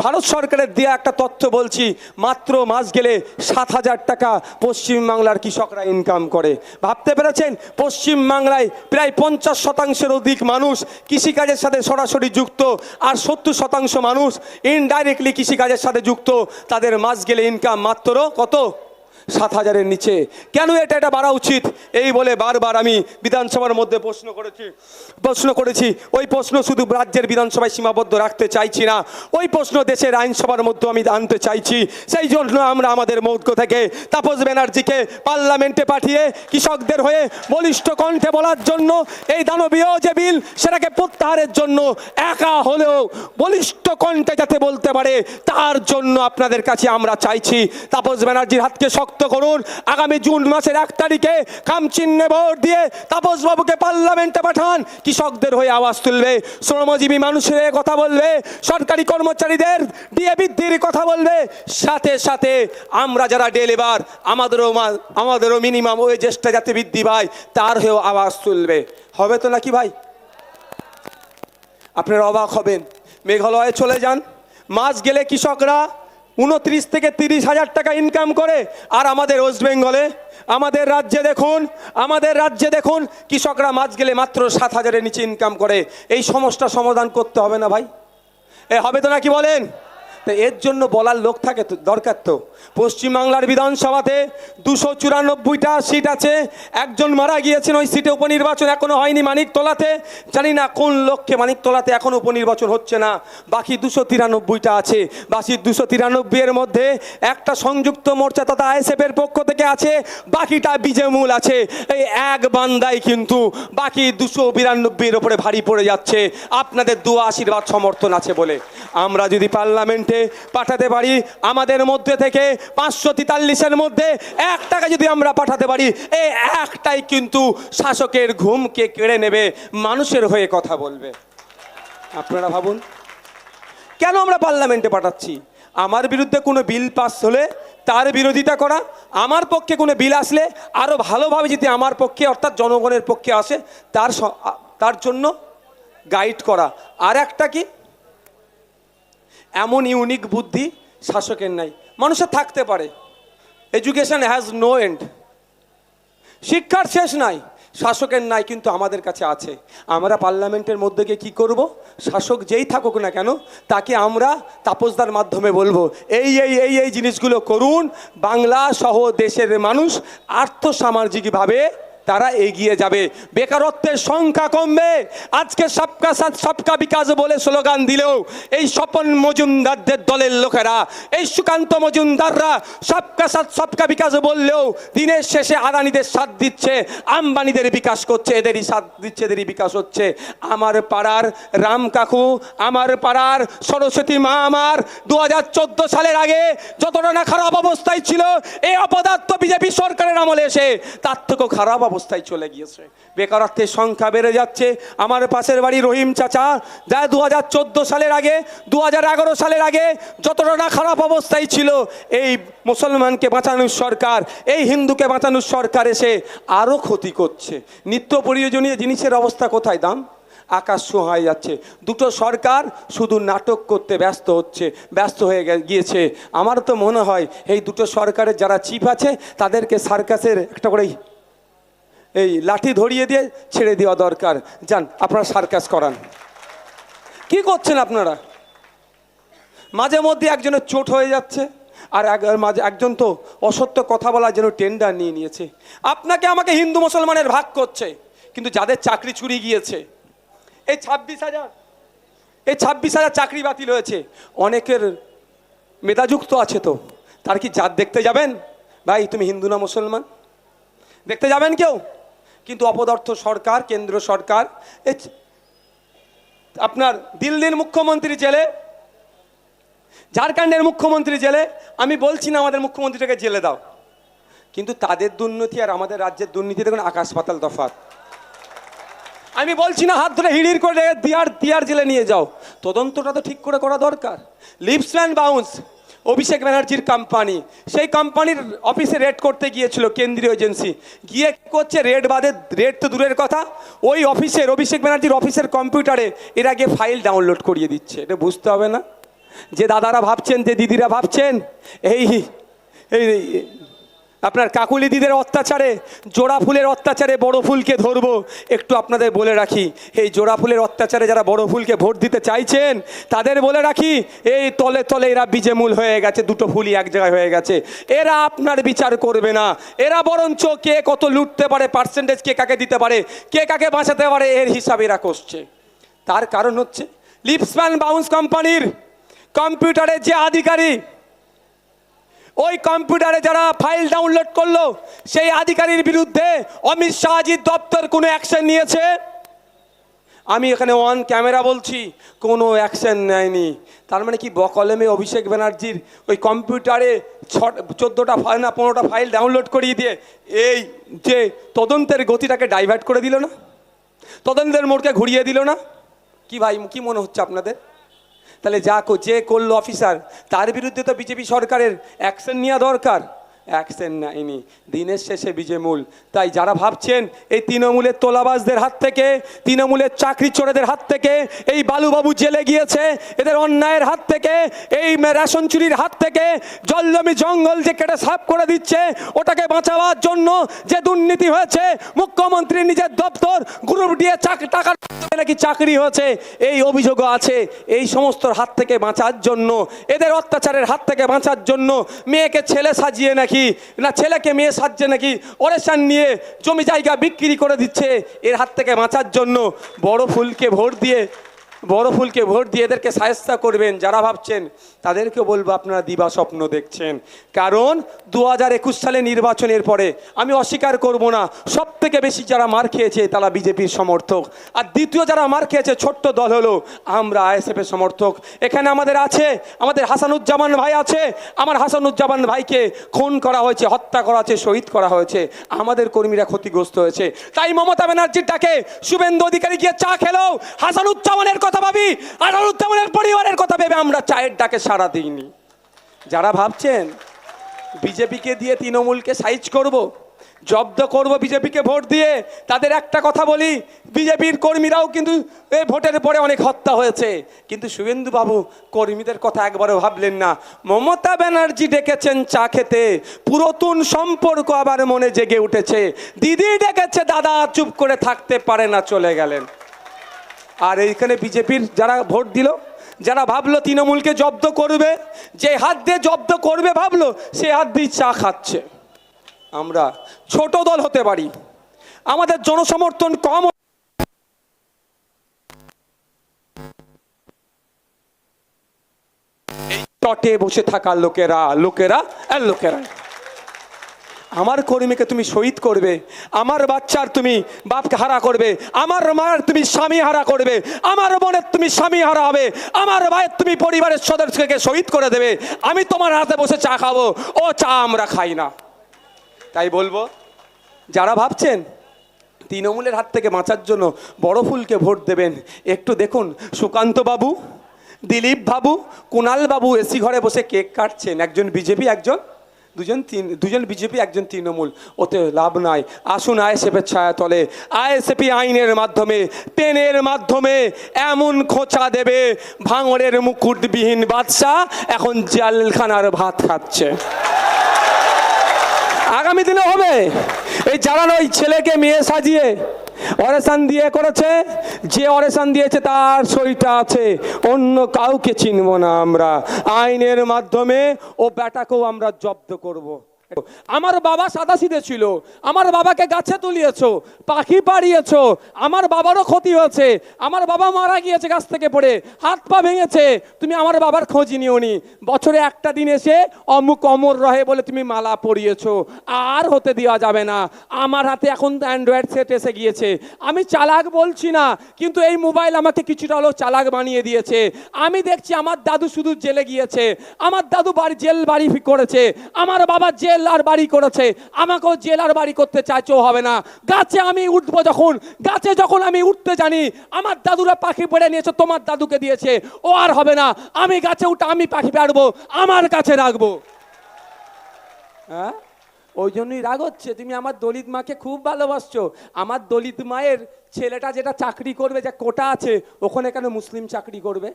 ভারত সরকারের দেওয়া একটা তথ্য বলছি, মাত্র মাস গেলে 7,000 টাকা পশ্চিমবাংলার কৃষকরা ইনকাম করে। ভাবতে পেরেছেন? পশ্চিমবাংলায় প্রায় 50% অধিক মানুষ কৃষিকাজের সাথে সরাসরি যুক্ত, আর 70% মানুষ ইনডাইরেক্টলি কৃষিকাজের সাথে যুক্ত। তাদের মাস গেলে ইনকাম মাত্র কত? 7,000-এর নিচে। কেন এটা বাড়া উচিত? এই বলে বারবার আমি বিধানসভার মধ্যে প্রশ্ন করেছি। ওই প্রশ্ন শুধু রাজ্যের বিধানসভায় সীমাবদ্ধ রাখতে চাইছি না, ওই প্রশ্ন দেশের আইনসভার মধ্যে আমি আনতে চাইছি। সেই জন্য আমরা আমাদের মধ্য থেকে তাপস ব্যানার্জিকে পার্লামেন্টে পাঠিয়ে কৃষকদের হয়ে বলিষ্ঠ কণ্ঠে বলার জন্য, এই দানবীয় যে বিল সেটাকে প্রত্যাহারের জন্য একা হলেও বলিষ্ঠ কণ্ঠে যাতে বলতে পারে, তার জন্য আপনাদের কাছে আমরা চাইছি তাপস ব্যানার্জির হাতকে শক্ত করুন। আগামী জুন মাসের 1 তারিখে খামচিহ্নে ভোট দিয়ে তাপস বাবুকে পার্লামেন্টে পাঠান। কৃষকদের হয়ে আওয়াজ তুলবে, শ্রমজীবী মানুষের কথা বলবে, সরকারি কর্মচারীদের ডিএ বৃদ্ধির কথা বলবে, সাথে সাথে আমরা যারা ডে লেবার আমাদেরও মিনিমাম ওয়েজটা যাতে বৃদ্ধি পায় তার হয়েও আওয়াজ তুলবে। হবে তো নাকি ভাই? আপনারা অবাক হবেন। মেঘালয়ে চলে যান, মাস গেলে কৃষকরা 29 থেকে 30,000 টাকা ইনকাম করে। আর আমাদের ওয়েস্ট বেঙ্গলে, আমাদের রাজ্যে দেখুন কৃষকরা মাস গেলে মাত্র 7,000-এর নিচে ইনকাম করে। এই সমস্যা সমাধান করতে হবে না ভাই? হবে তো নাকি বলেন? তো এর জন্য বলার লোক থাকে তো, দরকার তো। পশ্চিমবাংলার বিধানসভাতে 294টা সিট আছে, একজন মারা গিয়েছেন, ওই সিটে উপনির্বাচন এখনো হয়নি মানিকতলাতে। জানি না কোন লক্ষ্যে মানিকতলাতে এখনো উপনির্বাচন হচ্ছে না। বাকি 293টা আছে। বাকি 293-এর মধ্যে একটা সংযুক্ত মোর্চা তথা আইএসএফের পক্ষ থেকে আছে, বাকিটা বিজেমূল আছে। এই এক বান্দাই কিন্তু বাকি 292-এর ওপরে ভারী পড়ে যাচ্ছে। আপনাদের দোয়া আশীর্বাদ সমর্থন আছে বলে আমরা যদি পার্লামেন্টে পাঠাতে পারি, আমাদের মধ্যে থেকে 543-এর মধ্যে 1 টাকা যদি আমরা পাঠাতে পারি, এই একটাই কিন্তু শাসকের ঘুমকে কেড়ে নেবে, মানুষের হয়ে কথা বলবে। আপনারা ভাবুন, কেন আমরা পার্লামেন্টে পাঠাচ্ছি? আমার বিরুদ্ধে কোনো বিল পাস হলে তার বিরোধিতা করা, আমার পক্ষে কোনো বিল আসলে আরও ভালোভাবে যদি আমার পক্ষে অর্থাৎ জনগণের পক্ষে আসে তার জন্য গাইড করা। আর একটা কি, এমন ইউনিক বুদ্ধি শাসকের নাই, মানুষের থাকতে পারে। এডুকেশন হ্যাজ নো এন্ড, শিক্ষার শেষ নাই, শাসকের নাই, কিন্তু আমাদের কাছে আছে। আমরা পার্লামেন্টের মধ্যে গিয়ে কী করবো? শাসক যেই থাকুক না কেন তাকে আমরা তাপসদার মাধ্যমে বলবো এই এই এই এই জিনিসগুলো করুন, বাংলা সহ দেশের মানুষ আর্থসামাজিকভাবে তারা এগিয়ে যাবে, বেকারত্বের সংখ্যা কমবে। আজকে সবকা সাথ সবকা বিকাশ বলে স্লোগান দিলেও এই স্বপন মজুমদারদের দলের লোকেরা, এই সুকান্ত মজুমদাররা সবকা সাথ সবকা বিকাশ বললেও দিনের শেষে আদানিদের সাথ দিচ্ছে, আম্বানিদের বিকাশ করছে, এদেরই সাথ দিচ্ছে, এদেরই বিকাশ হচ্ছে। আমার পাড়ার রাম কাকু, আমার পাড়ার সরস্বতী মা আমার 2014 সালের আগে যতটা না খারাপ অবস্থায় ছিল, এই অপদার্থ বিজেপি সরকারের আমলে এসে তার থেকেও খারাপ অবস্থায় চলে গিয়েছে। বেকারত্বের সংখ্যা বেড়ে যাচ্ছে। আমার পাশের বাড়ি রহিম চাচা, যা 2014 সালের আগে 2011 সালের আগে যতটা না খারাপ অবস্থায় ছিল, এই মুসলমানকে বাঁচানোর সরকার, এই হিন্দুকে বাঁচানোর সরকার এসে আরও ক্ষতি করছে। নিত্য প্রয়োজনীয় জিনিসের অবস্থা কোথায়? দাম আকাশ ছোঁয়া যাচ্ছে। দুটো সরকার শুধু নাটক করতে ব্যস্ত হয়ে গিয়েছে। আমার তো মনে হয় এই দুটো সরকারের যারা চিফ আছে তাদেরকে সার্কাসের একটা করে এই লাঠি ধরিয়ে দিয়ে ছেড়ে দেওয়া দরকার। যান আপনারা সার্কাস করান। কি করছেন আপনারা? মাঝে মধ্যে একজনের চোট হয়ে যাচ্ছে, আর মাঝে একজন তো অসত্য কথা বলার জন্য টেন্ডার নিয়ে নিয়েছে। আপনাকে আমাকে হিন্দু মুসলমানের ভাগ করছে, কিন্তু যাদের চাকরি চুরি গিয়েছে, এই 26,000 চাকরি বাতিল হয়েছে, অনেকের মেধাযুক্ত আছে, তো তার কি জাত দেখতে যাবেন? ভাই তুমি হিন্দু না মুসলমান দেখতে যাবেন কেউ? কিন্তু অপদার্থ সরকার, কেন্দ্র সরকার, আপনার দিল্লির মুখ্যমন্ত্রী জেলে, ঝাড়খণ্ডের মুখ্যমন্ত্রী জেলে। আমি বলছি না আমাদের মুখ্যমন্ত্রীটাকে জেলে দাও, কিন্তু তাদের দুর্নীতি আর আমাদের রাজ্যের দুর্নীতি দেখুন আকাশ পাতাল তফাৎ। আমি বলছি না হাত ধরে হিড়ির করে দিয়ার জেলে নিয়ে যাও, তদন্তটা তো ঠিক করে করা দরকার। লিপস অ্যান্ড বাউন্স অভিষেক ব্যানার্জির কোম্পানি, সেই কোম্পানির অফিসে রেড করতে গিয়েছিল কেন্দ্রীয় এজেন্সি, গিয়ে করছে রেড তো দূরের কথা, ওই অফিসের অভিষেক ব্যানার্জির অফিসের কম্পিউটারে এর আগে ফাইল ডাউনলোড করিয়ে দিচ্ছে। এটা বুঝতে হবে না? যে দাদারা ভাবছেন, যে দিদিরা ভাবছেন এই এই আপনার কাকুলি দিদের অত্যাচারে, জোড়া ফুলের অত্যাচারে বড় ফুলকে ধরবো, একটু আপনাদের বলে রাখি, এই জোড়া ফুলের অত্যাচারে যারা বড় ফুলকে ভোট দিতে চাইছেন তাদের বলে রাখি, এই তলে তলে এরা বীজেমূল হয়ে গেছে, দুটো ফুলই এক জায়গায় হয়ে গেছে। এরা আপনার বিচার করবে না, এরা বরঞ্চ কে কত লুটতে পারে, পার্সেন্টেজ কে কাকে দিতে পারে, কে কাকে বাঁচাতে পারে, এর হিসাব এরা করছে। তার কারণ হচ্ছে লিপস্প্যান বাউন্স কোম্পানির কম্পিউটারের যে আধিকারিক, ওই কম্পিউটারে যারা ফাইল ডাউনলোড করলো সেই আধিকারির বিরুদ্ধে অমিত শাহজির দপ্তর কোনো অ্যাকশন নিয়েছে? আমি এখানে অন ক্যামেরা বলছি, কোনো অ্যাকশন নেয়নি। তার মানে কি বকলমে অভিষেক ব্যানার্জির ওই কম্পিউটারে 14টা ফাইল না 15টা ফাইল ডাউনলোড করিয়ে দিয়ে এই যে তদন্তের গতিটাকে ডাইভার্ট করে দিল না, তদন্তের মোড়কে ঘুরিয়ে দিল না? কি ভাই, কি মনে হচ্ছে আপনাদের? তাহলে যে করলো অফিসার, তার বিরুদ্ধে তো বিজেপি সরকারের অ্যাকশন নেওয়া দরকার, অ্যাকশন নেয়নি। দিনের শেষে বিজেমূল। তাই যারা ভাবছেন এই তৃণমূলের তোলাবাজদের হাত থেকে, তৃণমূলের চাকরি চোরেদের হাত থেকে, এই বালুবাবু জেলে গিয়েছে এদের অন্যায়ের হাত থেকে, এই রেশন চুরির হাত থেকে, জলজমি জঙ্গল যে কেটে সাফ করে দিচ্ছে ওটাকে বাঁচাবার জন্য যে দুর্নীতি হয়েছে, মুখ্যমন্ত্রীর নিজের দপ্তর গ্রুপ দিয়ে টাকা নাকি চাকরি হয়েছে এই অভিযোগও আছে। এই সমস্ত হাত থেকে বাঁচার জন্য, এদের অত্যাচারের হাত থেকে বাঁচার জন্য মেয়েকে ছেলে সাজিয়ে নাকি না ছেলেকে মেয়ে সাজছে নাকি অরেশন নিয়ে জমি জায়গা বিক্রি করে দিচ্ছে, এর হাত থেকে বাঁচার জন্য বড় ফুলকে ভোট দিয়ে এদেরকে সায়স্তা করবেন। যারা ভাবছেন তাদেরকে বলবো আপনারা দিবা স্বপ্ন দেখছেন। কারণ 2021 সালে নির্বাচনের পরে আমি অস্বীকার করব না, সব থেকে বেশি যারা মার খেয়েছে তারা বিজেপির সমর্থক, আর দ্বিতীয় যারা মার খেয়েছে ছোট্ট দল হলো আমরা আইএসএফের সমর্থক। এখানে আমাদের হাসানুজ্জামান ভাই আছে, আমার হাসানুজ্জামান ভাইকে খুন করা হয়েছে, হত্যা করা হয়েছে, শহীদ করা হয়েছে, আমাদের কর্মীরা ক্ষতিগ্রস্ত হয়েছে। তাই মমতা ব্যানার্জির ডাকে শুভেন্দু অধিকারী গিয়ে চা খেলেও হাসানুজ্জামানের কথা ভাবি, হাসানুজ্জামানের পরিবারের কথা ভেবে আমরা চায়ের ডাকে সাড়া দিইনি। যারা ভাবছেন বিজেপিকে দিয়ে তৃণমূলকে সাইজ করব, জব্দ করব বিজেপিকে ভোট দিয়ে, তাদের একটা কথা বলি, বিজেপির কর্মীরাও কিন্তু এই ভোটের পরে অনেক হত্যা হয়েছে, কিন্তু শুভেন্দু বাবু কর্মীদের কথা একবারও ভাবলেন না। মমতা ব্যানার্জি ডেকেছেন চা খেতে, পুরাতন সম্পর্ক আবার মনে জেগে উঠেছে, দিদি ডেকেছে দাদা চুপ করে থাকতে পারে না, চলে গেলেন। আর এইখানে বিজেপির যারা ভোট দিল, যারা ভাবলো তৃণমূলকে জব্দ করবে, যে হাত দিয়ে জব্দ করবে ভাবলো, সে হাত দিয়ে চা খাচ্ছে। আমরা ছোট দল হতে পারি, আমাদের জনসমর্থন কম, এই তটে বসে থাকা লোকেরা আমার কর্মীকে তুমি শহীদ করবে, আমার বাচ্চার তুমি বাপকে হারা করবে, আমার মায়ের তুমি স্বামী হারা করবে, আমার বোনের তুমি স্বামী হারা হবে, আমার ভাইয়ের তুমি পরিবারের সদস্যকে শহীদ করে দেবে, আমি তোমার হাতে বসে চা খাবো, ও চা আমরা খাই না। তাই বলবো যারা ভাবছেন তৃণমূলের হাত থেকে বাঁচার জন্য বড় ফুলকে ভোট দেবেন, একটু দেখুন সুকান্ত বাবু, দিলীপ বাবু, কুণাল বাবু এসি ঘরে বসে কেক কাটছেন, একজন বিজেপি, দুজন বিজেপি, একজন তৃণমূল, ওতে লাভ নাই। আসুন আইএসএফের ছায়া তলে, আইএসএফ আইনের মাধ্যমে, পেনের মাধ্যমে এমন খোঁচা দেবে, ভাঙড়ের মুকুটবিহীন বাদশা এখন জেলখানার ভাত খাচ্ছে। আগামী দিনে হবে এই যারা ওই ছেলেকে মেয়ে সাজিয়ে অরেশন দিয়ে করেছে, যে অরেশন দিয়েছে তার সইটা আছে, অন্য কাউকে চিনব না আমরা। আইনের মাধ্যমে ও বেটাকেও আমরা জব্দ করব। আমার বাবা সাদাসিধে ছিল, আমার বাবাকে গাছে তুলিয়েছো, পাখি পাড়িয়েছো, আমার বাবারও ক্ষতি হয়েছে, আমার বাবা মারা গিয়েছে গাছ থেকে পড়ে, হাত পা ভেঙেছে, তুমি আমার বাবার খোঁজ নিওনি, বছরে একটা দিন এসে অমুক অমর রহে বলে তুমি মালা পরিয়েছো, আর হতে দেওয়া যাবে না। আমার হাতে এখন অ্যান্ড্রয়েড সেট এসে গিয়েছে, আমি চালাক বলছি না, কিন্তু এই মোবাইল আমাকে কিছুটা হলেও চালাক বানিয়ে দিয়েছে। আমি দেখছি আমার দাদু শুধু জেলে গিয়েছে, আমার দাদু জেল বাড়ি করেছে, আমার বাবা জেল আর বাড়ি করেছে, আমাকেও জেল আর বাড়ি করতে চাইছেও হবে না। গাছে আমি উঠবো যখন আমি উঠতে জানি, আমার দাদুরা পাখি পেড়ে নিয়েছে, তোমার দাদুকে দিয়েছে, ও আর হবে না। আমি গাছে উঠে আমি পাখি পাড়বো, আমার কাছে রাখবো। হ্যাঁ, ওই জন্যই রাগ হচ্ছে। তুমি আমার দলিত মাকে খুব ভালোবাসছো, আমার দলিত মায়ের ছেলেটা যেটা চাকরি করবে, যে কোটা আছে, ওখানে কেন মুসলিম চাকরি করবে?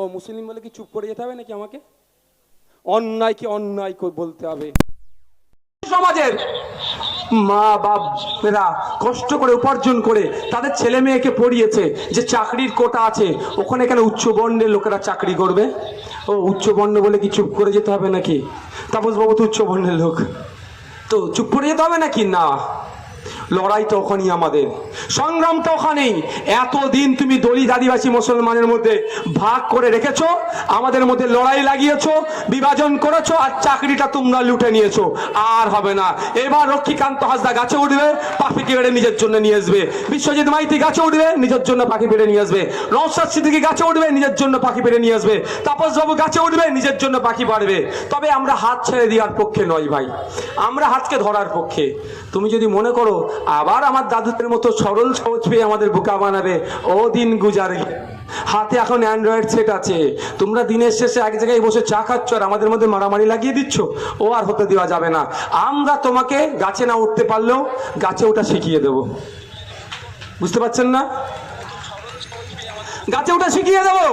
ও মুসলিম বলে কি চুপ করে যেতে হবে নাকি আমাকে? অন্যায়কে অন্যায় বলতে হবে। সমাজের মা বাপেরা কষ্ট করে উপার্জন করে তাদের ছেলে মেয়েকে পড়িয়েছে, যে চাকরির কোটা আছে, ওখানে কেন উচ্চ বর্ণের লোকেরা চাকরি করবে? ও উচ্চ বর্ণ বলে কি চুপ করে যেতে হবে নাকি? তাপস বাবু তো উচ্চ বর্ণের লোক, তো চুপ করে যেতে হবে নাকি? না, লড়াই তো ওখানেই, আমাদের সংগ্রাম তো ওখানেই। এতদিন তুমি দলিত আদিবাসী মুসলমানের মধ্যে ভাগ করে রেখেছো, আমাদের মধ্যে লড়াই লাগিয়েছো, বিভাজন করেছো, আর চাকরিটা তোমরা লুটে নিয়েছো। আর হবে না। এবার লক্ষ্মীকান্ত হাসদা গাছে উঠবে, পাখিকে বেড়ে নিজের জন্য নিয়ে আসবে। বিশ্বজিৎ মাইতি গাছে উঠবে, নিজের জন্য পাখি পেড়ে নিয়ে আসবে। নওশাদ সিদ্দিকী গাছে উঠবে, নিজের জন্য পাখি পেড়ে নিয়ে আসবে। তাপস বাবু গাছে উঠবে, নিজের জন্য পাখি পাড়বে। তবে আমরা হাত ছেড়ে দেওয়ার পক্ষে নয় ভাই, আমরা হাতকে ধরার পক্ষে। তুমি যদি মনে করো আবার আমার দাদুদের মতো সরল সহজ পেয়ে আমাদের বোকা বানাবে, ও দিন গুজার। হাতে এখন অ্যান্ড্রয়েড সেট আছে, তোমরা দিনের শেষে এক জায়গায় বসে চা খাচ্ছ আর আমাদের মধ্যে মারামারি লাগিয়ে দিচ্ছ, ও আর হতে দেওয়া যাবে না। আমরা তোমাকে গাছে না উঠতে পারলেও গাছে ওটা শিখিয়ে দেব, বুঝতে পারছেন না? গাছে ওটা শিখিয়ে দেবো।